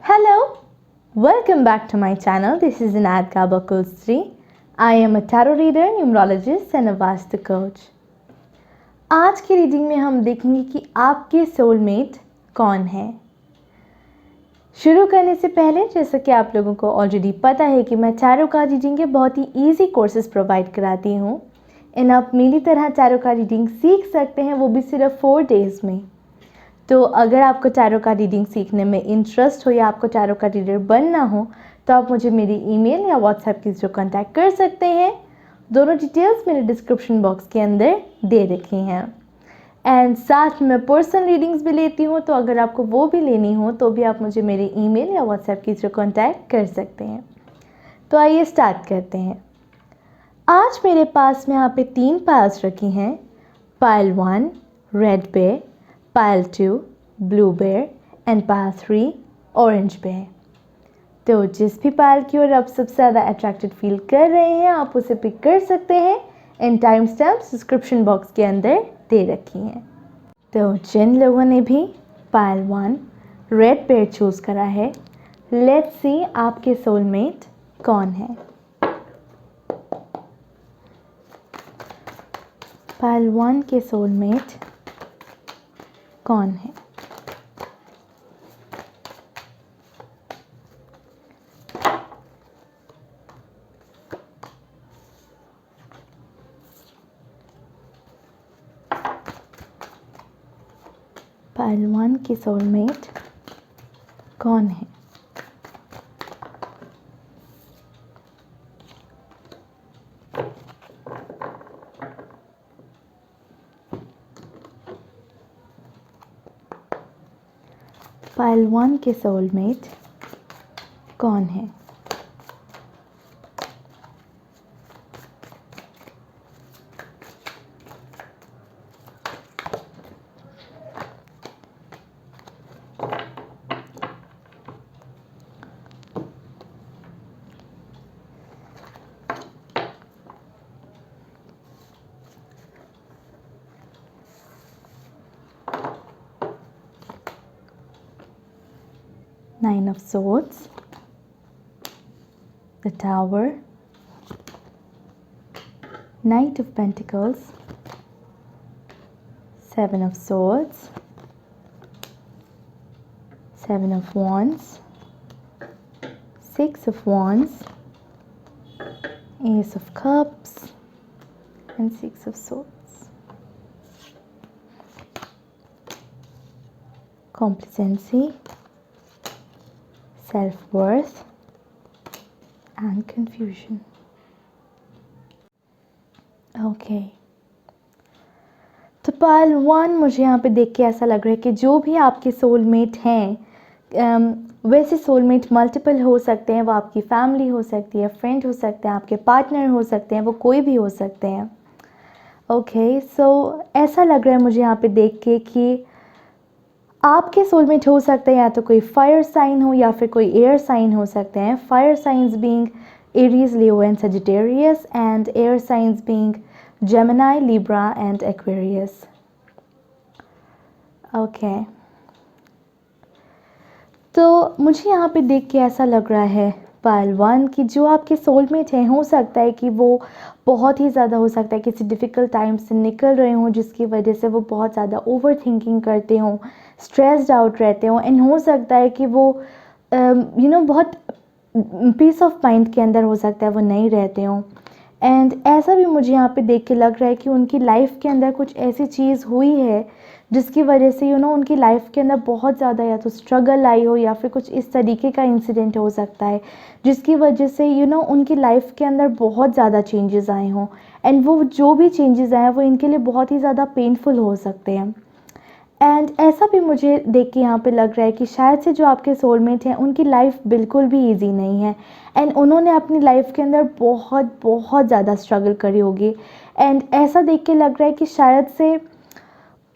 Hello, welcome back to my channel. This is Inad Kaba Kulsri. I am a tarot reader, numerologist and a Vastu coach. आज की reading में हम देखेंगे कि आपके soulmate कौन है। शुरू करने से पहले जैसा कि आप लोगों को ऑलरेडी पता है कि मैं टैरो कार्ड रीडिंग के बहुत ही इजी कोर्सेज प्रोवाइड कराती हूँ एंड आप मेरी तरह टैरो कार्ड रीडिंग सीख सकते हैं, वो भी सिर्फ 4 डेज़ में। तो अगर आपको टैरो कार्ड रीडिंग सीखने में इंटरेस्ट हो या आपको टैरो कार्ड रीडर बनना हो तो आप मुझे मेरी ईमेल या व्हाट्सएप के थ्रू कांटेक्ट कर सकते हैं। दोनों डिटेल्स मेरे डिस्क्रिप्शन बॉक्स के अंदर दे रखी हैं एंड साथ में पर्सनल रीडिंग्स भी लेती हूँ, तो अगर आपको वो भी लेनी हो तो भी आप मुझे मेरे ईमेल या व्हाट्सएप के थ्रू कांटेक्ट कर सकते हैं। तो आइए स्टार्ट करते हैं। आज मेरे पास में यहाँ पे 3 पाइल्स रखी हैं। Pile 1 red bear, pile 2 blue bear and pile 3 orange bear. तो जिस भी पाइल की ओर आप सबसे ज़्यादा अट्रैक्टेड फील कर रहे हैं आप उसे पिक कर सकते हैं and time stamps description box के अंदर दे रखी हैं। तो जिन लोगों ने भी पाइल 1 रेड बेयर चूज़ करा है, लेट्स सी आपके सोलमेट कौन है। पाइल 1 के सोलमेट कौन है? पाइल 1 की सोलमेट कौन है? पाइल 1 के सोलमेट कौन है? Nine of Swords, the Tower, Knight of Pentacles, 7 of Swords, 7 of Wands, 6 of Wands, Ace of Cups and 6 of Swords. Complacency, self-worth and confusion. Okay. तो पाइल 1 मुझे यहाँ पे देख के ऐसा लग रहा है कि जो भी आपके सोलमेट हैं, वैसे सोलमेट मल्टीपल हो सकते हैं। वो आपकी फैमिली हो सकती है, फ्रेंड हो सकते हैं, आपके पार्टनर हो सकते हैं, वो कोई भी हो सकते हैं। ओके, सो ऐसा लग रहा है मुझे यहाँ पे देख के कि आपके सोलमेट हो सकता है या तो कोई फायर साइन हो या फिर कोई एयर साइन हो सकते हैं। Fire science being Aries, Leo and Sagittarius and air science being Gemini, Libra and Aquarius. Okay, तो मुझे यहाँ पे देख के ऐसा लग रहा है पाइल 1 कि जो आपके सोलमेट हैं, हो सकता है कि वो बहुत ही ज़्यादा, हो सकता है किसी डिफ़िकल्ट टाइम से निकल रहे हों जिसकी वजह से वो बहुत ज़्यादा ओवर थिंकिंग करते हों, स्ट्रेस्ड आउट रहते हों एंड हो सकता है कि वो बहुत पीस ऑफ माइंड के अंदर हो सकता है वो नहीं रहते हों। एंड ऐसा भी मुझे यहाँ पे देख के लग रहा है कि उनकी लाइफ के अंदर कुछ ऐसी चीज़ हुई है जिसकी वजह से उनकी लाइफ के अंदर बहुत ज़्यादा या तो स्ट्रगल आई हो या फिर कुछ इस तरीके का इंसिडेंट हो सकता है जिसकी वजह से उनकी लाइफ के अंदर बहुत ज़्यादा चेंजेस आए हों एंड वो जो भी चेंजेस आए हैं वो इनके लिए बहुत ही ज़्यादा पेनफुल हो सकते हैं। एंड ऐसा भी मुझे देख के यहाँ पे लग रहा है कि शायद से जो आपके सोलमेट हैं उनकी लाइफ बिल्कुल भी इजी नहीं है एंड उन्होंने अपनी लाइफ के अंदर बहुत बहुत ज़्यादा स्ट्रगल करी होगी एंड ऐसा देख के लग रहा है कि शायद से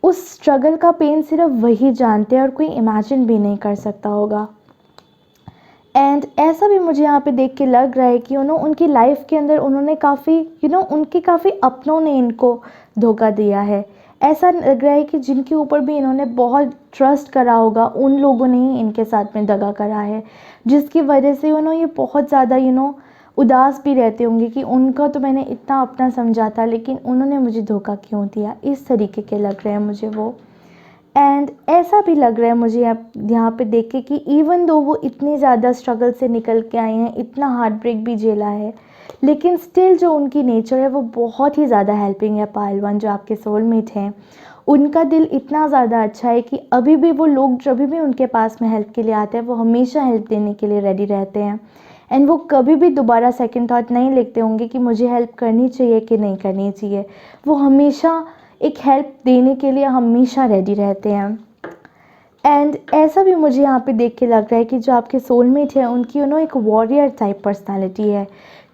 उस स्ट्रगल का पेन सिर्फ वही जानते हैं और कोई इमेजिन भी नहीं कर सकता होगा। एंड ऐसा भी मुझे यहाँ पे देख के लग रहा है कि उनकी लाइफ के अंदर उन्होंने काफ़ी उनके काफ़ी अपनों ने इनको धोखा दिया है ऐसा लग रहा है कि जिनके ऊपर भी इन्होंने बहुत ट्रस्ट करा होगा उन लोगों ने ही इनके साथ में दगा करा है, जिसकी वजह से ये बहुत ज़्यादा उदास भी रहते होंगे कि उनका तो मैंने इतना अपना समझा था लेकिन उन्होंने मुझे धोखा क्यों दिया। इस तरीके के लग रहे हैं मुझे वो। एंड ऐसा भी लग रहा है मुझे यहाँ पे देख के कि इवन दो वो इतनी ज़्यादा स्ट्रगल से निकल के आए हैं, इतना हार्ट ब्रेक भी झेला है, लेकिन स्टिल जो उनकी नेचर है वो बहुत ही ज़्यादा हेल्पिंग है। पायल वन जो आपके सोलमेट हैं, उनका दिल इतना ज़्यादा अच्छा है कि अभी भी वो लोग जब भी उनके पास में हेल्प के लिए आते हैं वो हमेशा हेल्प देने के लिए रेडी रहते हैं। एंड वो कभी भी दोबारा सेकंड थॉट नहीं लिखते होंगे कि मुझे हेल्प करनी चाहिए कि नहीं करनी चाहिए। वो हमेशा एक हेल्प देने के लिए हमेशा रेडी रहते हैं। एंड ऐसा भी मुझे यहाँ पे देख के लग रहा है कि जो आपके सोलमेट है उनकी एक वॉरियर टाइप पर्सनालिटी है,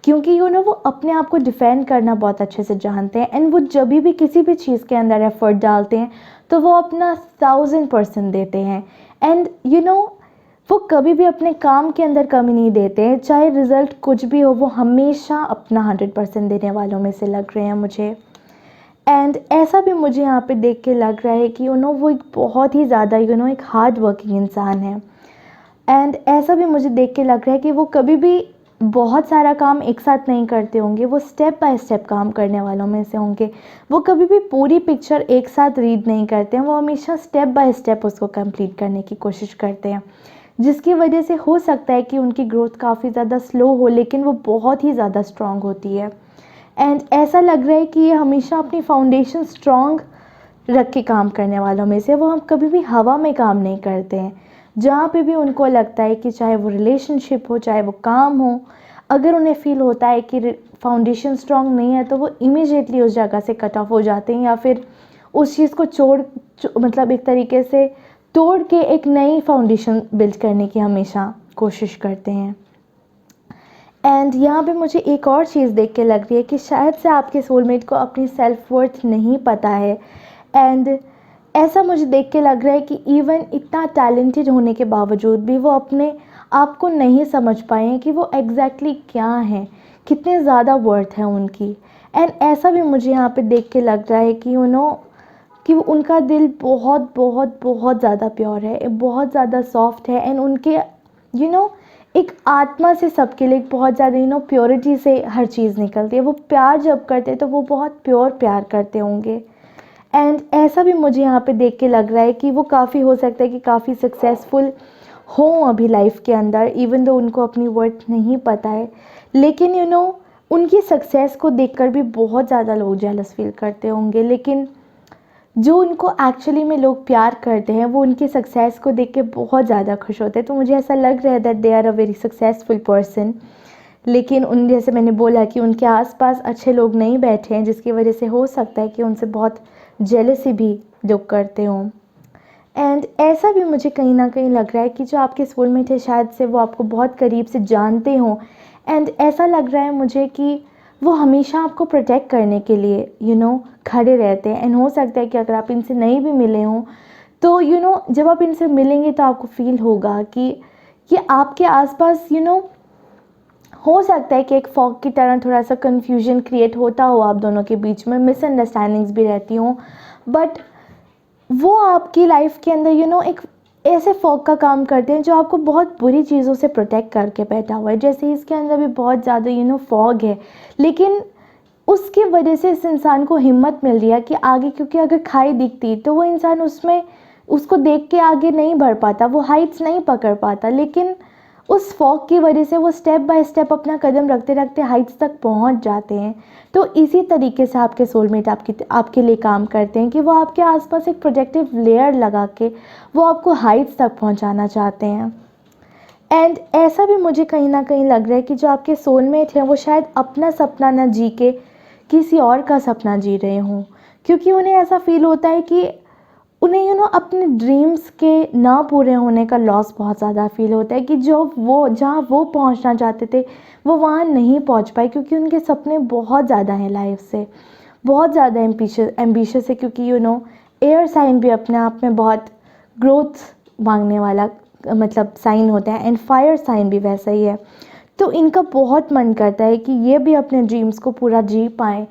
क्योंकि वो अपने आप को डिफेंड करना बहुत अच्छे से जानते हैं। एंड वो जब भी किसी भी चीज़ के अंदर एफर्ट डालते हैं तो वो अपना 1000% देते हैं। एंड वो कभी भी अपने काम के अंदर कमी नहीं देते हैं, चाहे रिज़ल्ट कुछ भी हो, वो हमेशा अपना 100% देने वालों में से लग रहे हैं मुझे। एंड ऐसा भी मुझे यहाँ पे देख के लग रहा है कि वो एक बहुत ही ज़्यादा एक हार्ड वर्किंग इंसान है। एंड ऐसा भी मुझे देख के लग रहा है कि वो कभी भी बहुत सारा काम एक साथ नहीं करते होंगे, वो स्टेप बाय स्टेप काम करने वालों में से होंगे। वो कभी भी पूरी पिक्चर एक साथ रीड नहीं करते हैं, वो हमेशा स्टेप बाय स्टेप उसको कंप्लीट करने की कोशिश करते हैं, जिसकी वजह से हो सकता है कि उनकी ग्रोथ काफ़ी ज़्यादा स्लो हो लेकिन वो बहुत ही ज़्यादा स्ट्रॉन्ग होती है। एंड ऐसा लग रहा है कि ये हमेशा अपनी फाउंडेशन स्ट्रॉन्ग रख के काम करने वालों में से। वो हम कभी भी हवा में काम नहीं करते हैं। जहाँ पे भी उनको लगता है कि चाहे वो रिलेशनशिप हो चाहे वो काम हो, अगर उन्हें फील होता है कि फाउंडेशन स्ट्रॉन्ग नहीं है तो वो इमीडिएटली उस जगह से कट ऑफ हो जाते हैं या फिर उस चीज़ को मतलब एक तरीके से तोड़ के एक नई फाउंडेशन बिल्ड करने की हमेशा कोशिश करते हैं। एंड यहाँ पे मुझे एक और चीज़ देख के लग रही है कि शायद से आपके सोलमेट को अपनी सेल्फ वर्थ नहीं पता है। एंड ऐसा मुझे देख के लग रहा है कि इवन इतना टैलेंटेड होने के बावजूद भी वो अपने आप को नहीं समझ पाए हैं कि वो एग्जैक्टली क्या हैं, कितने ज़्यादा वर्थ है उनकी। एंड ऐसा भी मुझे यहाँ पे देख के लग रहा है कि कि उनका दिल बहुत बहुत बहुत ज़्यादा प्योर है, बहुत ज़्यादा सॉफ्ट है। एंड उनके एक आत्मा से सबके लिए बहुत ज़्यादा प्योरिटी से हर चीज़ निकलती है। वो प्यार जब करते हैं तो वो बहुत प्योर प्यार करते होंगे। एंड ऐसा भी मुझे यहाँ पे देख के लग रहा है कि वो काफ़ी हो सकता है कि काफ़ी सक्सेसफुल हो अभी लाइफ के अंदर, इवन दो उनको अपनी वर्थ नहीं पता है, लेकिन उनकी सक्सेस को देखकर भी बहुत ज़्यादा लोग जेलस फील करते होंगे। लेकिन जो उनको एक्चुअली में लोग प्यार करते हैं वो उनकी सक्सेस को देख के बहुत ज़्यादा खुश होते हैं। तो मुझे ऐसा लग रहा है that they are a very successful person. लेकिन उन जैसे मैंने बोला कि उनके आसपास अच्छे लोग नहीं बैठे हैं, जिसकी वजह से हो सकता है कि उनसे बहुत जेलसी भी लोग करते हों। एंड ऐसा भी मुझे कहीं ना कहीं लग रहा है कि जो आपके सोलमेट है शायद से वो आपको बहुत करीब से जानते हों। एंड ऐसा लग रहा है मुझे कि वो हमेशा आपको प्रोटेक्ट करने के लिए खड़े रहते हैं। एंड हो सकता है कि अगर आप इनसे नहीं भी मिले हों तो जब आप इनसे मिलेंगे तो आपको फील होगा कि आपके आसपास हो सकता है कि एक फॉग की तरह थोड़ा सा कन्फ्यूजन क्रिएट होता हो आप दोनों के बीच में, मिसअंडरस्टैंडिंग्स भी रहती हों, बट वो आपकी लाइफ के अंदर एक ऐसे फॉग का काम करते हैं जो आपको बहुत बुरी चीज़ों से प्रोटेक्ट करके बैठा हुआ है। जैसे इसके अंदर भी बहुत ज़्यादा फॉग है, लेकिन उसकी वजह से इस इंसान को हिम्मत मिल रही है कि आगे, क्योंकि अगर खाई दिखती तो वो इंसान उसको देख के आगे नहीं बढ़ पाता, वो हाइट्स नहीं पकड़ पाता। लेकिन उस फॉग की वजह से वो स्टेप बाय स्टेप अपना कदम रखते रखते हाइट्स तक पहुंच जाते हैं। तो इसी तरीके से आपके सोलमेट आपके लिए काम करते हैं कि वो आपके आसपास एक प्रोटेक्टिव लेयर लगा के वो आपको हाइट्स तक पहुंचाना चाहते हैं। एंड ऐसा भी मुझे कहीं ना कहीं लग रहा है कि जो आपके सोलमेट हैं वो शायद अपना सपना ना जी के किसी और का सपना जी रहे हों, क्योंकि उन्हें ऐसा फील होता है कि उन्हें अपने ड्रीम्स के ना पूरे होने का लॉस बहुत ज़्यादा फील होता है कि जहाँ वो पहुँचना चाहते थे वो वहाँ नहीं पहुँच पाए, क्योंकि उनके सपने बहुत ज़्यादा हैं लाइफ से, बहुत ज़्यादा एम्बिशियस है। क्योंकि एयर साइन भी अपने आप में बहुत ग्रोथ मांगने वाला मतलब साइन होता है, एंड फायर साइन भी वैसा ही है। तो इनका बहुत मन करता है कि ये भी अपने ड्रीम्स को पूरा जी पाएँ,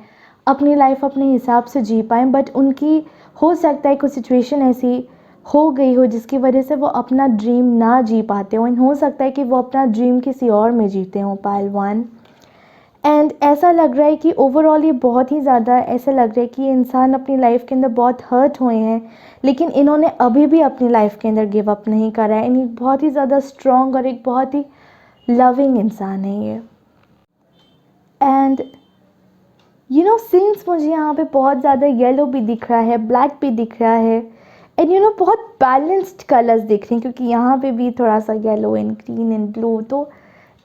अपनी लाइफ अपने हिसाब से जी पाएँ, बट उनकी हो सकता है कुछ सिचुएशन ऐसी हो गई हो जिसकी वजह से वो अपना ड्रीम ना जी पाते हो, एंड हो सकता है कि वो अपना ड्रीम किसी और में जीते हों पाइल 1। एंड ऐसा लग रहा है कि ओवरऑल ये बहुत ही ज़्यादा ऐसा लग रहा है कि ये इंसान अपनी लाइफ के अंदर बहुत हर्ट हुए हैं, लेकिन इन्होंने अभी भी अपनी लाइफ के अंदर गिव अप नहीं करा है। इन्हें बहुत ही ज़्यादा स्ट्रॉन्ग और एक बहुत ही लविंग इंसान है ये। एंड सिंस मुझे यहाँ पे बहुत ज़्यादा येलो भी दिख रहा है, ब्लैक भी दिख रहा है, एंड बहुत बैलेंस्ड कलर्स दिख रहे हैं, क्योंकि यहाँ पे भी थोड़ा सा yellow and green and blue, तो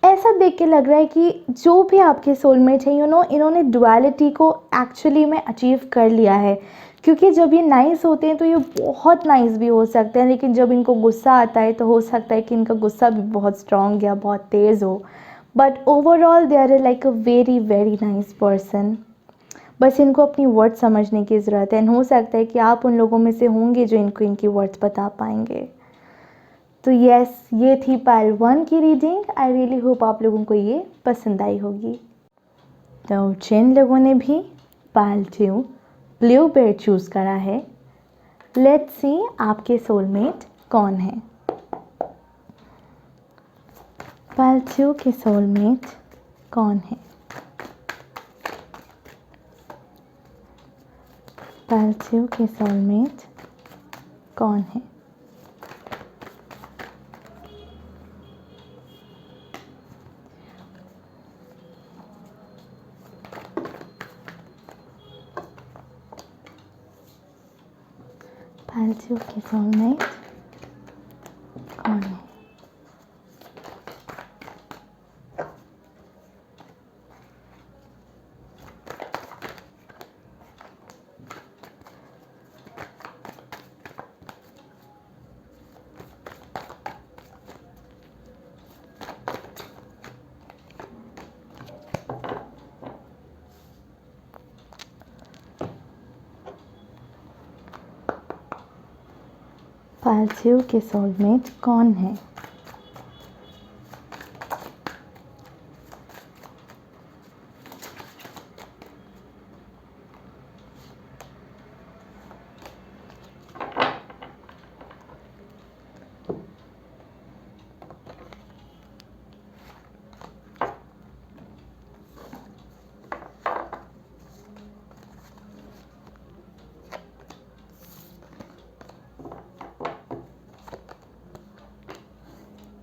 ऐसा देख के लग रहा है कि जो भी आपके सोलमेट हैं इन्होंने डुअलिटी को एक्चुअली में अचीव कर लिया है। क्योंकि जब ये नाइस होते हैं तो ये बहुत नाइस भी हो सकते हैं, लेकिन जब इनको गुस्सा आता है तो हो सकता है कि इनका गुस्सा भी बहुत स्ट्रॉन्ग या बहुत तेज़ हो, but overall they are like a very very nice person. बस इनको अपनी वर्ड्स समझने की ज़रूरत है, एंड हो सकता है कि आप उन लोगों में से होंगे जो इनको इनकी वर्ड्स बता पाएंगे। तो यस, ये थी पाइल 1 की रीडिंग। आई रियली होप आप लोगों को ये पसंद आई होगी। तो जिन लोगों ने भी पाइल 2 ब्लू बेयर चूज़ करा है, लेट्स सी आपके सोलमेट कौन है। पाइल 2 के सोलमेट कौन है? पाइल 2 के सोलमेट कौन है? पाइल 2 के सोलमेट कौन है? पाइल 2 के सोलमेट कौन है?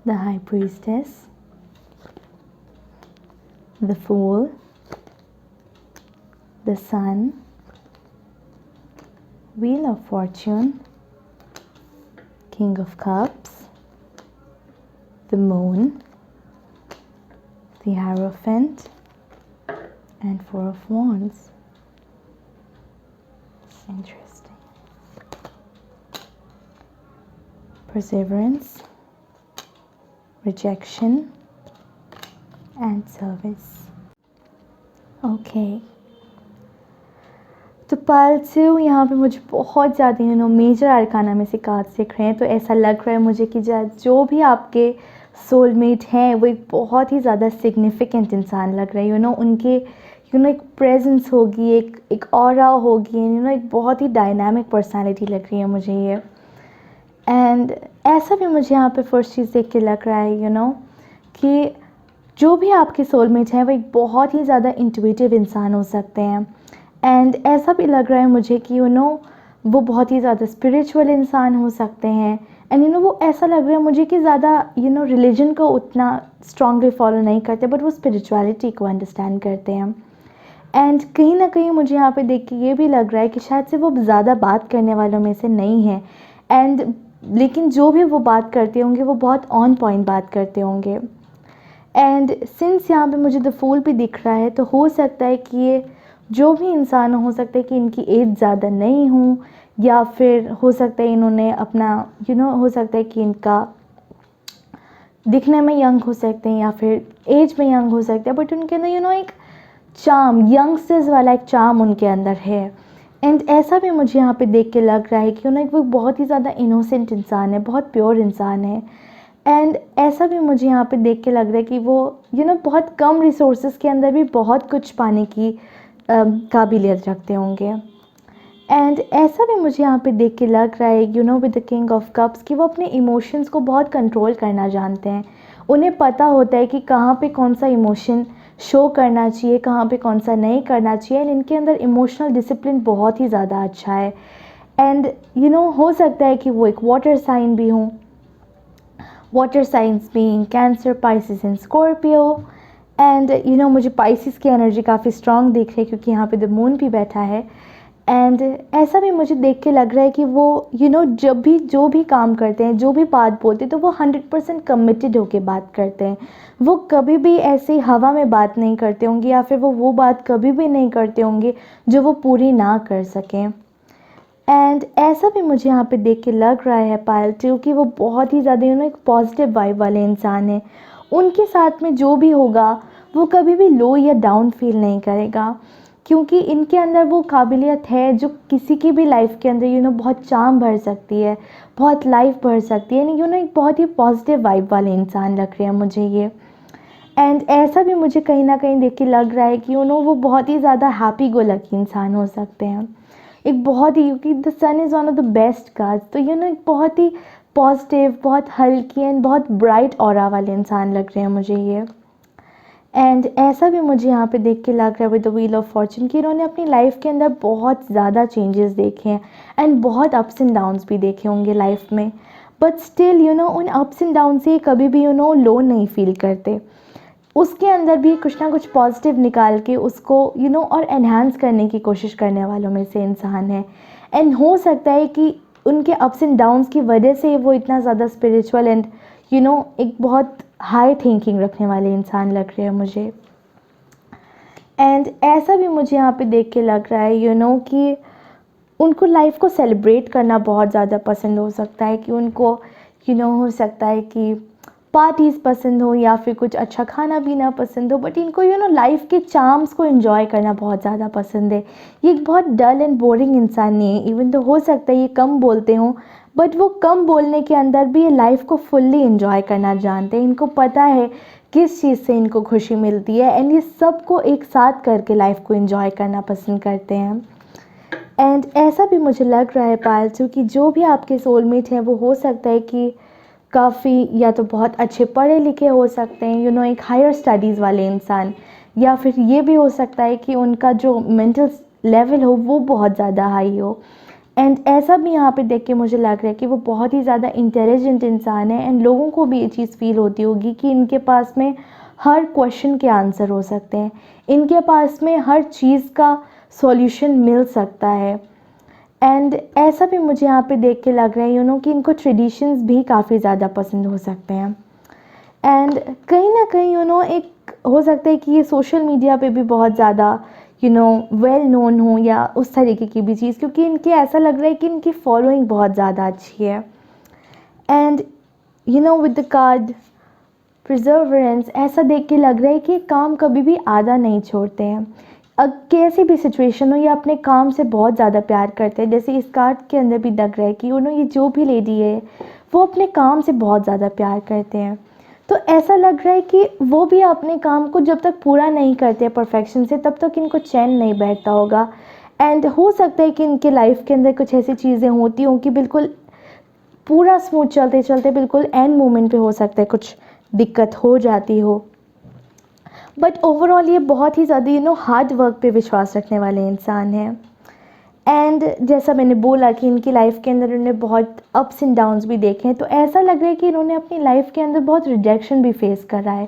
The High Priestess, the Fool, the Sun, Wheel of Fortune, King of Cups, the Moon, the Hierophant, and Four of Wands. Interesting. Perseverance, rejection, and service. Okay. तो pile 2 यहाँ पे मुझे बहुत ज़्यादा मेजर अरकाना में से कार्ड्स दिख रहे हैं, तो ऐसा लग रहा है मुझे कि जो भी आपके सोलमेट हैं वो एक बहुत ही ज़्यादा सिग्निफिकेंट इंसान लग रहे हैं। उनके एक प्रेजेंस होगी, एक ऑरा होगी, एक बहुत ही डायनामिक पर्सनालिटी लग रही है मुझे ये। एंड ऐसा भी मुझे यहाँ पे फर्स्ट चीज़ देख के लग रहा है कि जो भी आपके सोलमेट हैं वो एक बहुत ही ज़्यादा इंट्यूटिव इंसान हो सकते हैं। एंड ऐसा भी लग रहा है मुझे कि वो बहुत ही ज़्यादा स्पिरिचुअल इंसान हो सकते हैं। एंड वो ऐसा लग रहा है मुझे कि ज़्यादा रिलीजन को उतना स्ट्रांगली फॉलो नहीं करते, बट वो स्पिरिचुअलिटी को अंडरस्टैंड करते हैं। एंड कहीं ना कहीं मुझे यहाँ पे देख के ये भी लग रहा है कि शायद से वो ज़्यादा बात करने वालों में से नहीं है, एंड लेकिन जो भी वो बात करते होंगे वो बहुत ऑन पॉइंट बात करते होंगे। एंड सिंस यहाँ पे मुझे द फूल भी दिख रहा है, तो हो सकता है कि ये जो भी इंसान हो सकता है कि इनकी एज ज़्यादा नहीं हो, या फिर हो सकता है इन्होंने अपना हो सकता है कि इनका दिखने में यंग हो सकते हैं या फिर एज में यंग हो सकते हैं, बट उनके अंदर एक चार्म, यंगस्टर्स वाला एक चार्म उनके अंदर है। एंड ऐसा भी मुझे यहाँ पे देख के लग रहा है कि वो बहुत ही ज़्यादा इनोसेंट इंसान है, बहुत प्योर इंसान है। एंड ऐसा भी मुझे यहाँ पे देख के लग रहा है कि वो बहुत कम रिसोर्सेज के अंदर भी बहुत कुछ पाने की काबिलियत रखते होंगे। एंड ऐसा भी मुझे यहाँ पे देख के लग रहा है with the king of cups कि वो अपने इमोशंस को बहुत कंट्रोल करना जानते हैं। उन्हें पता होता है कि कहाँ पे कौन सा इमोशन शो करना चाहिए, कहाँ पे कौन सा नहीं करना चाहिए। एंड इनके अंदर इमोशनल डिसिप्लिन बहुत ही ज़्यादा अच्छा है। एंड हो सकता है कि वो एक वाटर साइन भी हों, water science being cancer, Pisces and Scorpio. And मुझे पाइसिस की एनर्जी काफ़ी स्ट्रॉन्ग दिख रही है क्योंकि यहाँ पे द मून भी बैठा है। एंड ऐसा भी मुझे देख के लग रहा है कि वो जब भी जो भी काम करते हैं, जो भी बात बोलते हैं, तो वो 100% कमिटेड होके बात करते हैं। वो कभी भी ऐसे हवा में बात नहीं करते होंगे, या फिर वो बात कभी भी नहीं करते होंगे जो वो पूरी ना कर सकें। एंड ऐसा भी मुझे यहाँ पे देख के लग रहा है पायल क्योंकि वो बहुत ही ज़्यादा एक पॉजिटिव वाइब वाले इंसान है। उनके साथ में जो भी होगा वो कभी भी लो या डाउन फील नहीं करेगा, क्योंकि इनके अंदर वो काबिलियत है जो किसी की भी लाइफ के अंदर बहुत चार्म भर सकती है, बहुत लाइफ भर सकती है। एक बहुत ही पॉजिटिव वाइब वाले इंसान लग रहे हैं मुझे ये। एंड ऐसा भी मुझे कहीं ना कहीं देख के लग रहा है कि वो बहुत ही ज़्यादा हैप्पी गो लकी इंसान हो सकते हैं। एक बहुत ही, क्योंकि the sun is one of the best cards, तो एक बहुत ही पॉजिटिव, बहुत हल्की एंड बहुत ब्राइट ऑरा वाले इंसान लग रहे हैं मुझे ये। एंड ऐसा भी मुझे यहाँ पे देख के लग रहा है with the wheel of Fortune कि इन्होंने अपनी लाइफ के अंदर बहुत ज़्यादा चेंजेस देखे हैं एंड बहुत अप्स एंड डाउन्स भी देखे होंगे लाइफ में, बट स्टिल उन अप्स एंड डाउन से कभी भी लो नहीं फील करते। उसके अंदर भी कुछ ना कुछ पॉजिटिव निकाल के उसको और एनहांस करने की कोशिश करने वालों में से इंसान है। एंड हो सकता है कि उनके अप्स एंड डाउन्स की वजह से वो इतना ज़्यादा स्पिरिचुअल एंड एक बहुत हाई थिंकिंग रखने वाले इंसान लग रहे हैं मुझे। एंड ऐसा भी मुझे यहाँ पे देख के लग रहा है कि उनको लाइफ को सेलिब्रेट करना बहुत ज़्यादा पसंद हो सकता है, कि उनको हो सकता है कि पार्टीज़ पसंद हो या फिर कुछ अच्छा खाना पीना पसंद हो, बट इनको लाइफ के चार्म्स को एंजॉय करना बहुत ज़्यादा पसंद है। ये एक बहुत डल एंड बोरिंग इंसान नहीं है। इवन तो हो सकता है ये कम बोलते हों, बट वो कम बोलने के अंदर भी ये लाइफ को फुल्ली एंजॉय करना जानते हैं। इनको पता है किस चीज़ से इनको खुशी मिलती है, एंड ये सबको एक साथ करके लाइफ को एंजॉय करना पसंद करते हैं। एंड ऐसा भी मुझे लग रहा है पायल कि जो भी आपके सोलमेट हैं वो हो सकता है कि काफ़ी या तो बहुत अच्छे पढ़े लिखे हो सकते हैं, एक हायर स्टडीज़ वाले इंसान, या फिर ये भी हो सकता है कि उनका जो मेंटल लेवल हो वो बहुत ज़्यादा हाई हो। एंड ऐसा भी यहाँ पे देख के मुझे लग रहा है कि वो बहुत ही ज़्यादा इंटेलिजेंट इंसान है, एंड लोगों को भी ये चीज़ फील होती होगी कि इनके पास में हर क्वेश्चन के आंसर हो सकते हैं, इनके पास में हर चीज़ का सॉल्यूशन मिल सकता है। एंड ऐसा भी मुझे यहाँ पे देख के लग रहा है कि इनको ट्रेडिशंस भी काफ़ी ज़्यादा पसंद हो सकते हैं। एंड कहीं ना कहीं एक हो सकता है कि ये सोशल मीडिया पे भी बहुत ज़्यादा वेल नोन हो या उस तरीके की भी चीज़, क्योंकि इनके ऐसा लग रहा है कि इनकी फॉलोइंग बहुत ज़्यादा अच्छी है। एंड विद द कार्ड प्रिजर्वरेंस, ऐसा देख के लग रहा है कि काम कभी भी आधा नहीं छोड़ते हैं। अब कैसी भी सिचुएशन हो, ये अपने काम से बहुत ज़्यादा प्यार करते हैं। जैसे इस कार्ड के अंदर भी लग रहा है कि ये जो भी लेडी है वो अपने काम से बहुत ज़्यादा प्यार करते हैं। तो ऐसा लग रहा है कि वो भी अपने काम को जब तक पूरा नहीं करते परफेक्शन से, तब तक इनको चैन नहीं बैठता होगा। एंड हो सकता है कि इनके लाइफ के अंदर कुछ ऐसी चीज़ें होती हों कि बिल्कुल पूरा स्मूथ चलते चलते बिल्कुल एंड मोमेंट पे हो सकता है कुछ दिक्कत हो जाती हो, बट ओवरऑल ये बहुत ही ज़्यादा हार्ड वर्क पे विश्वास रखने वाले इंसान हैं। एंड जैसा मैंने बोला कि इनकी लाइफ के अंदर इन्होंने बहुत अप्स एंड डाउन्स भी देखे हैं, तो ऐसा लग रहा है कि इन्होंने अपनी लाइफ के अंदर बहुत रिजेक्शन भी फेस करा है।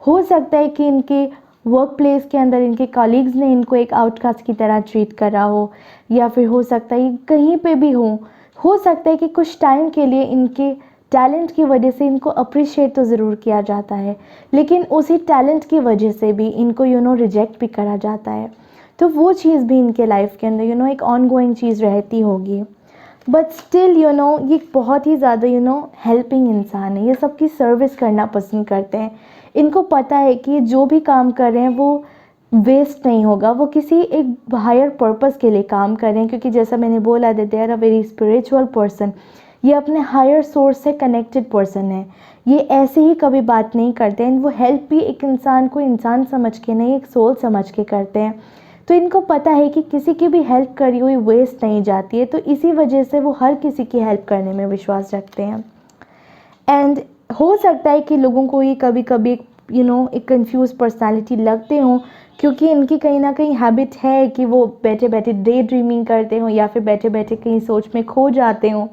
हो सकता है कि इनके वर्क प्लेस के अंदर इनके कॉलीग्स ने इनको एक आउटकास्ट की तरह ट्रीट करा हो, या फिर हो सकता है कहीं पे भी हो सकता है कि कुछ टाइम के लिए इनके टैलेंट की वजह से इनको अप्रिशिएट तो ज़रूर किया जाता है, लेकिन उसी टैलेंट की वजह से भी इनको रिजेक्ट भी करा जाता है। तो वो चीज़ भी इनके लाइफ के अंदर एक ऑन गोइंग चीज़ रहती होगी, बट स्टिल ये बहुत ही ज़्यादा हेल्पिंग इंसान है। ये सबकी सर्विस करना पसंद करते हैं। इनको पता है कि जो भी काम कर रहे हैं वो वेस्ट नहीं होगा, वो किसी एक हायर पर्पस के लिए काम कर रहे हैं, क्योंकि जैसा मैंने बोला they are a very spiritual person. ये अपने हायर सोर्स से कनेक्टेड पर्सन है। ये ऐसे ही कभी बात नहीं करते हैं, वो हेल्प भी एक इंसान को इंसान समझ के नहीं, एक सोल समझ के करते हैं। तो इनको पता है कि किसी की भी हेल्प करी हुई वेस्ट नहीं जाती है, तो इसी वजह से वो हर किसी की हेल्प करने में विश्वास रखते हैं। एंड हो सकता है कि लोगों को ये कभी कभी एक कंफ्यूज पर्सनालिटी लगते हों, क्योंकि इनकी कहीं ना कहीं हैबिट है कि वो बैठे बैठे डे ड्रीमिंग करते हों या फिर बैठे बैठे कहीं सोच में खो जाते हों।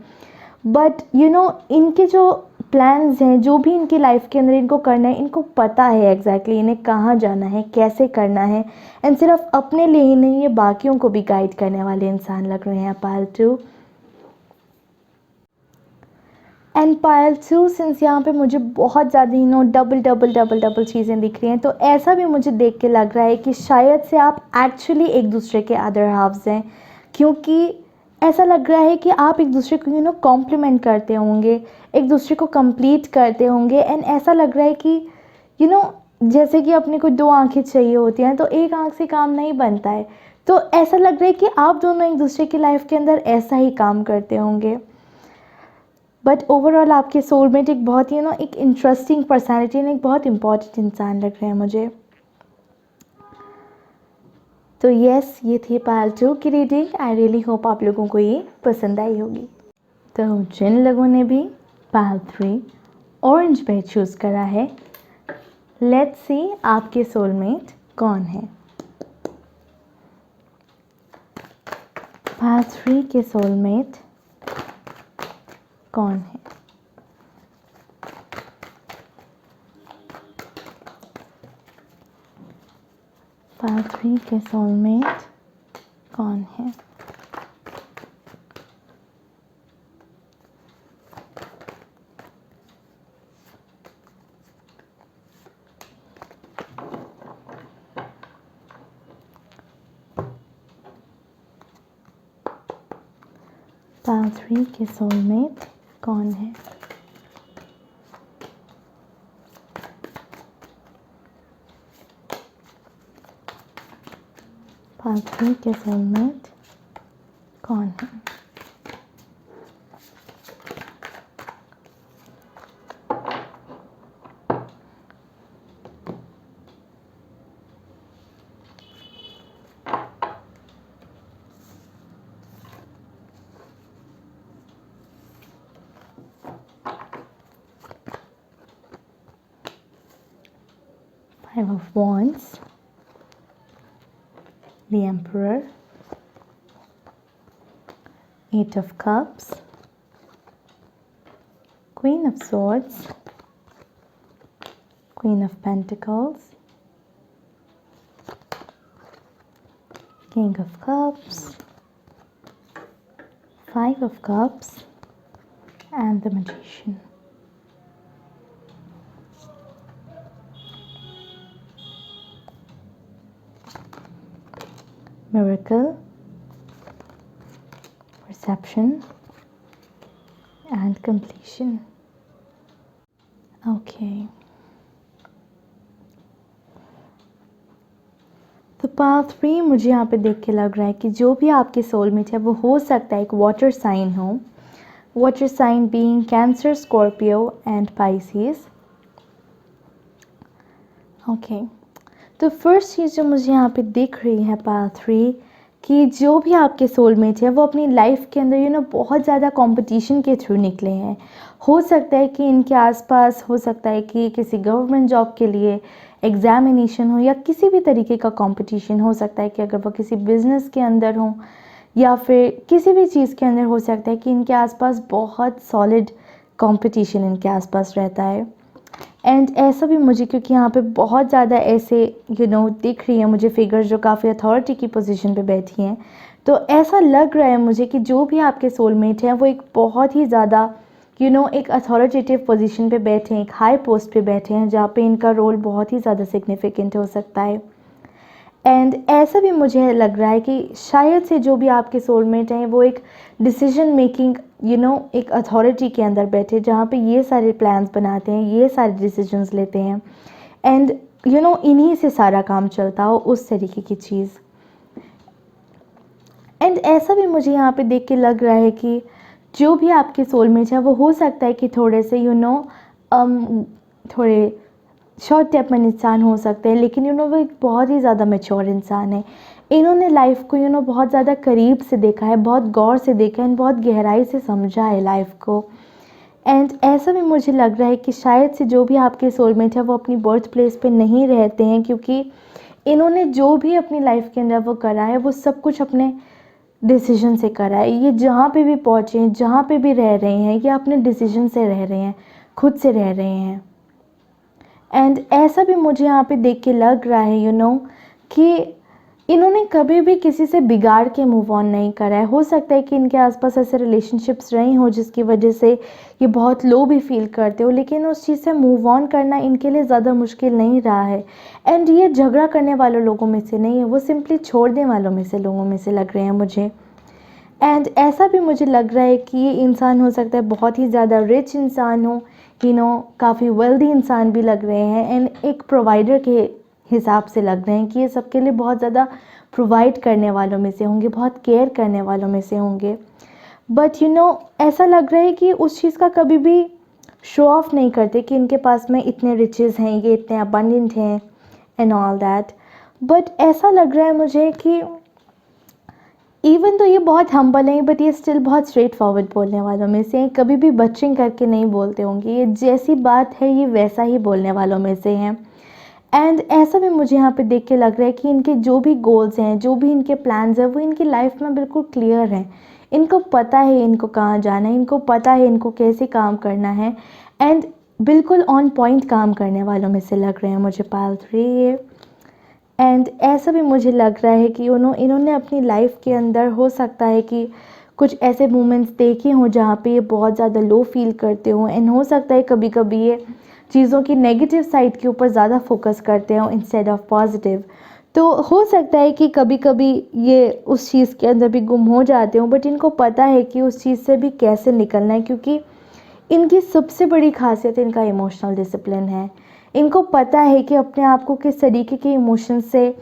बट इनके जो प्लान्स हैं, जो भी इनकी लाइफ के अंदर इनको करना है, इनको पता है एग्जैक्टली इन्हें कहाँ जाना है, कैसे करना है। एंड सिर्फ अपने लिए ही नहीं, ये बाकियों को भी गाइड करने वाले इंसान लग रहे हैं पालतू। एंड पालतू सिंस यहाँ पे मुझे बहुत ज़्यादा डबल डबल डबल डबल चीज़ें दिख रही हैं, तो ऐसा भी मुझे देख के लग रहा है कि शायद से आप एक्चुअली एक दूसरे के अदर हाफ्स हैं, क्योंकि ऐसा लग रहा है कि आप एक दूसरे को कॉम्प्लीमेंट करते होंगे, एक दूसरे को कंप्लीट करते होंगे। एंड ऐसा लग रहा है कि जैसे कि अपने को 2 आंखें चाहिए होती हैं, तो एक आंख से काम नहीं बनता है। तो ऐसा लग रहा है कि आप दोनों एक दूसरे की लाइफ के अंदर ऐसा ही काम करते होंगे। बट ओवरऑल आपके सोलमेट एक बहुत ही एक इंटरेस्टिंग पर्सनैलिटी एंड एक बहुत इंपॉर्टेंट इंसान लग रहे हैं मुझे। तो यस, ये थी पार्ट 2 की रीडिंग। आई रियली होप आप लोगों को ये पसंद आई होगी। तो जिन लोगों ने भी पार्ट 3 ऑरेंज बेड चूज़ करा है, लेट्स सी आपके सोलमेट कौन है। पार्ट 3 के सोलमेट कौन है? पार्ट 3 के सोलमेट कौन है? पार्ट 3 के सोलमेट कौन है? पार्ट 3 के सोलमेट कौन है? Five of Wands, the Emperor, Eight of Cups, Queen of Swords, Queen of Pentacles, King of Cups, Five of Cups, and the Magician. Miracle, Perception, and Completion. Okay. तो part 3 मुझे यहाँ पे देख के लग रहा है कि जो भी आपके सोलमेट है वो हो सकता है एक वाटर साइन हो, water sign being Cancer, Scorpio and Pisces. Okay, तो फर्स्ट चीज़ जो मुझे यहाँ पे दिख रही है पार्ट 3, कि जो भी आपके सोलमेट है वो अपनी लाइफ के अंदर बहुत ज़्यादा कंपटीशन के थ्रू निकले हैं। हो सकता है कि इनके आसपास, हो सकता है कि किसी गवर्नमेंट जॉब के लिए एग्जामिनेशन हो या किसी भी तरीके का कंपटीशन हो सकता है, कि अगर वो किसी बिज़नेस के अंदर हो या फिर किसी भी चीज़ के अंदर, हो सकता है कि इनके आसपास बहुत सॉलिड कंपटीशन इनके आसपास रहता है। एंड ऐसा भी मुझे, क्योंकि यहाँ पे बहुत ज़्यादा ऐसे दिख रही है मुझे फिगर्स जो काफ़ी अथॉरिटी की पोजीशन पे बैठी हैं, तो ऐसा लग रहा है मुझे कि जो भी आपके सोलमेट हैं वो एक बहुत ही ज़्यादा एक अथॉरिटेटिव पोजीशन पे बैठे हैं, एक हाई पोस्ट पे बैठे हैं, जहाँ पे इनका रोल बहुत ही ज़्यादा सिग्निफिकेंट हो सकता है। एंड ऐसा भी मुझे लग रहा है कि शायद से जो भी आपके सोलमेट हैं वो एक डिसीजन मेकिंग एक अथॉरिटी के अंदर बैठे, जहाँ पे ये सारे प्लान्स बनाते हैं, ये सारे डिसीजंस लेते हैं, एंड इन्हीं से सारा काम चलता हो, उस तरीके की चीज़। एंड ऐसा भी मुझे यहाँ पे देख के लग रहा है कि जो भी आपके सोलमेट है वो हो सकता है कि थोड़े से थोड़े शॉर्ट टेम्पर्ड इंसान हो सकते हैं, लेकिन वो एक बहुत ही ज़्यादा मैच्योर इंसान है। इन्होंने लाइफ को बहुत ज़्यादा करीब से देखा है, बहुत गौर से देखा है, बहुत गहराई से समझा है लाइफ को। एंड ऐसा भी मुझे लग रहा है कि शायद से जो भी आपके सोलमेट है वो अपनी बर्थ प्लेस पे नहीं रहते हैं, क्योंकि इन्होंने जो भी अपनी लाइफ के अंदर वो करा है वो सब कुछ अपने डिसीजन से करा है। ये जहाँ पे भी पहुँचे हैं, जहाँ पे भी रह रहे हैं, ये अपने डिसीजन से रह रहे हैं, खुद से रह रहे हैं। एंड ऐसा भी मुझे यहाँ पे देख के लग रहा है कि इन्होंने कभी भी किसी से बिगाड़ के मूव ऑन नहीं करा है। हो सकता है कि इनके आसपास ऐसे रिलेशनशिप्स रही हो जिसकी वजह से ये बहुत लो भी फील करते हो, लेकिन उस चीज़ से मूव ऑन करना इनके लिए ज़्यादा मुश्किल नहीं रहा है। एंड ये झगड़ा करने वालों लोगों में से नहीं है, वो सिंपली छोड़ने वालों में से लोगों में से लग रहे हैं मुझे। एंड ऐसा भी मुझे लग रहा है कि ये इंसान हो सकता है बहुत ही ज़्यादा रिच इंसान हो, काफ़ी वेल्दी इंसान भी लग रहे हैं, एंड एक प्रोवाइडर के हिसाब से लग रहे हैं कि ये सबके लिए बहुत ज़्यादा प्रोवाइड करने वालों में से होंगे, बहुत केयर करने वालों में से होंगे। बट ऐसा लग रहा है कि उस चीज़ का कभी भी शो ऑफ नहीं करते कि इनके पास में इतने रिचेस हैं, ये इतने अबंडेंट हैं एंड ऑल दैट। बट ऐसा लग रहा है मुझे कि इवन तो ये बहुत हम्बल हैं, बट ये स्टिल बहुत स्ट्रेट फॉरवर्ड बोलने वालों में से हैं। कभी भी बचिंग करके नहीं बोलते होंगे, ये जैसी बात है ये वैसा ही बोलने वालों में से हैं। एंड ऐसा भी मुझे यहाँ पे देख के लग रहा है कि इनके जो भी गोल्स हैं, जो भी इनके प्लान्स हैं, वो इनकी लाइफ में बिल्कुल क्लियर हैं। इनको पता है इनको कहाँ जाना है, इनको पता है इनको कैसे काम करना है, एंड बिल्कुल ऑन पॉइंट काम करने वालों में से लग रहे हैं मुझे पायल 3 ये। एंड ऐसा भी मुझे लग रहा है कि इन्होंने अपनी लाइफ के अंदर हो सकता है कि कुछ ऐसे मोमेंट्स देखे हों जहाँ पे ये बहुत ज़्यादा लो फील करते हों, एंड हो सकता है कभी कभी ये चीज़ों की नेगेटिव साइड के ऊपर ज़्यादा फोकस करते हों इंस्टेड ऑफ पॉजिटिव। तो हो सकता है कि कभी कभी ये उस चीज़ के अंदर भी गुम हो जाते हों, बट इनको पता है कि उस चीज़ से भी कैसे निकलना है, क्योंकि इनकी सबसे बड़ी खासियत इनका इमोशनल डिसिप्लिन है। इनको पता है कि अपने आप को किस तरीके के इमोशन से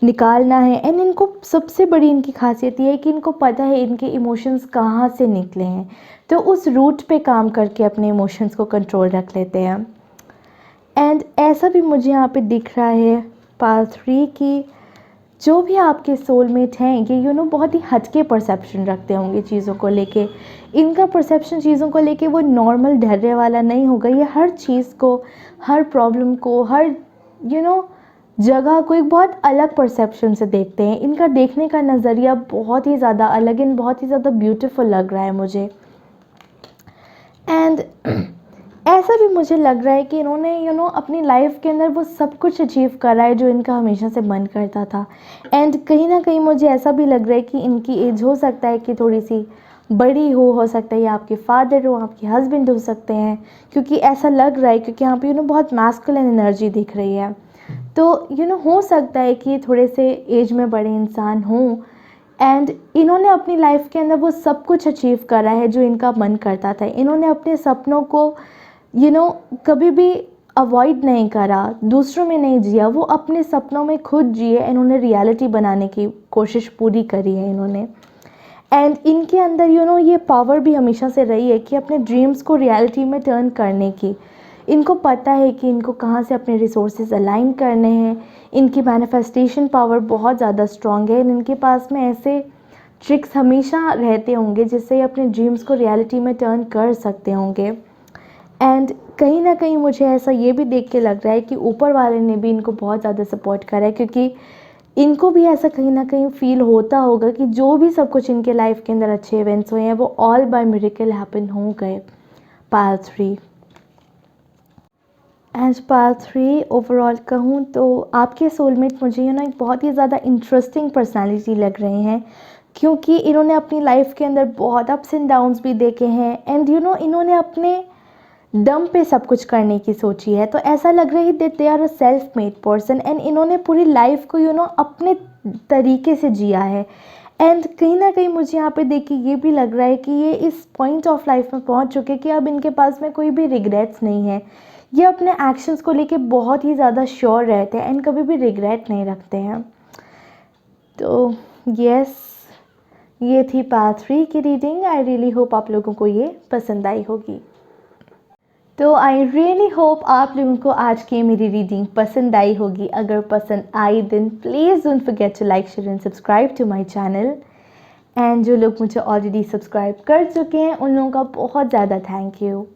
निकालना है, एंड इनको सबसे बड़ी इनकी खासियत ये है कि इनको पता है इनके इमोशंस कहाँ से निकले हैं, तो उस रूट पे काम करके अपने इमोशंस को कंट्रोल रख लेते हैं। एंड ऐसा भी मुझे यहाँ पे दिख रहा है पार्ट 3 की जो भी आपके सोलमेट हैं ये बहुत ही हटके परसेप्शन रखते होंगे चीज़ों को लेके। इनका परसेप्शन चीज़ों को लेके वो नॉर्मल ढर्रे वाला नहीं होगा। ये हर चीज़ को, हर प्रॉब्लम को, हर जगह को एक बहुत अलग परसेप्शन से देखते हैं। इनका देखने का नज़रिया बहुत ही ज़्यादा अलग एंड बहुत ही ज़्यादा ब्यूटीफुल लग रहा है मुझे। एंड ऐसा भी मुझे लग रहा है कि इन्होंने अपनी लाइफ के अंदर वो सब कुछ अचीव करा है जो इनका हमेशा से मन करता था। एंड कहीं ना कहीं मुझे ऐसा भी लग रहा है कि इनकी एज हो सकता है कि थोड़ी सी बड़ी हो सकता है, या आपके फादर हो, आपके हस्बैंड हो सकते हैं, क्योंकि ऐसा लग रहा है, क्योंकि यहाँ पे बहुत मैस्कुलिन एनर्जी दिख रही है। तो हो सकता है कि थोड़े से एज में बड़े इंसान हों, एंड इन्होंने अपनी लाइफ के अंदर वो सब कुछ अचीव करा है जो इनका मन करता था। इन्होंने अपने सपनों को कभी भी अवॉइड नहीं करा, दूसरों में नहीं जिया, वो अपने सपनों में खुद जिए, इन्होंने रियलिटी बनाने की कोशिश पूरी करी है इन्होंने। एंड इनके अंदर ये पावर भी हमेशा से रही है कि अपने ड्रीम्स को रियलिटी में टर्न करने की। इनको पता है कि इनको कहाँ से अपने रिसोर्सेज अलाइन करने हैं। इनकी मैनिफेस्टेशन पावर बहुत ज़्यादा स्ट्रॉन्ग है, इनके पास में ऐसे ट्रिक्स हमेशा रहते होंगे जिससे ये अपने ड्रीम्स को रियलिटी में टर्न कर सकते होंगे। एंड कहीं ना कहीं मुझे ऐसा ये भी देख के लग रहा है कि ऊपर वाले ने भी इनको बहुत ज़्यादा सपोर्ट करा है, क्योंकि इनको भी ऐसा कहीं ना कहीं फील होता होगा कि जो भी सब कुछ इनके लाइफ के अंदर अच्छे इवेंट्स हुए हैं वो ऑल बाय मिरेकल हैपन हो गए। पार्ट 3 एंड पार्ट 3 ओवरऑल कहूँ तो आपके सोलमेट मुझे एक बहुत ही ज़्यादा इंटरेस्टिंग पर्सनालिटी लग रहे हैं, क्योंकि इन्होंने अपनी लाइफ के अंदर बहुत अप्स एंड डाउन्स भी देखे हैं, एंड इन्होंने अपने दम पे सब कुछ करने की सोची है। तो ऐसा लग रहा है that they are a self made person, and इन्होंने पूरी लाइफ को अपने तरीके से जिया है। एंड कहीं ना कहीं मुझे यहाँ पे देख के ये भी लग रहा है कि ये इस पॉइंट ऑफ लाइफ में पहुँच चुके कि अब इनके पास में कोई भी रिग्रेट्स नहीं है। ये अपने एक्शंस को लेके बहुत ही ज़्यादा श्योर रहते हैं एंड कभी भी रिग्रेट नहीं रखते हैं। तो यस, ये थी पार्ट 3 की रीडिंग। आई रियली होप आप लोगों को ये पसंद आई होगी। तो आई रियली होप आप लोगों को आज की मेरी रीडिंग पसंद आई होगी. अगर पसंद आई then please don't forget to like, share and subscribe to my channel. And जो लोग मुझे ऑलरेडी सब्सक्राइब कर चुके हैं उन लोगों का बहुत ज़्यादा थैंक यू.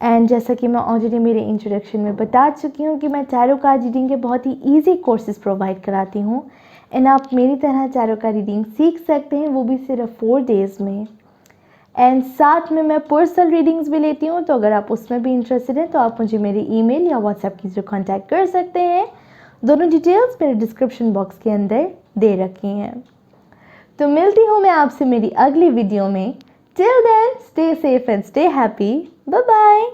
एंड जैसा कि मैं ऑलरेडी मेरे इंट्रोडक्शन में बता चुकी हूँ कि मैं टैरो कार्ड रीडिंग के बहुत ही ईजी कोर्सेज प्रोवाइड कराती हूँ. एंड आप मेरी तरह टैरो कार्ड रीडिंग सीख सकते हैं, वो भी सिर्फ 4 डेज़ में. एंड साथ में मैं पर्सनल रीडिंग्स भी लेती हूँ, तो अगर आप उसमें भी इंटरेस्टेड हैं तो आप मुझे मेरी ईमेल या व्हाट्सएप के थ्रू कॉन्टैक्ट कर सकते हैं. दोनों डिटेल्स मेरे डिस्क्रिप्शन बॉक्स के अंदर दे रखी हैं. तो मिलती हूँ मैं आपसे मेरी अगली वीडियो में. Till then stay safe and stay happy. Bye bye.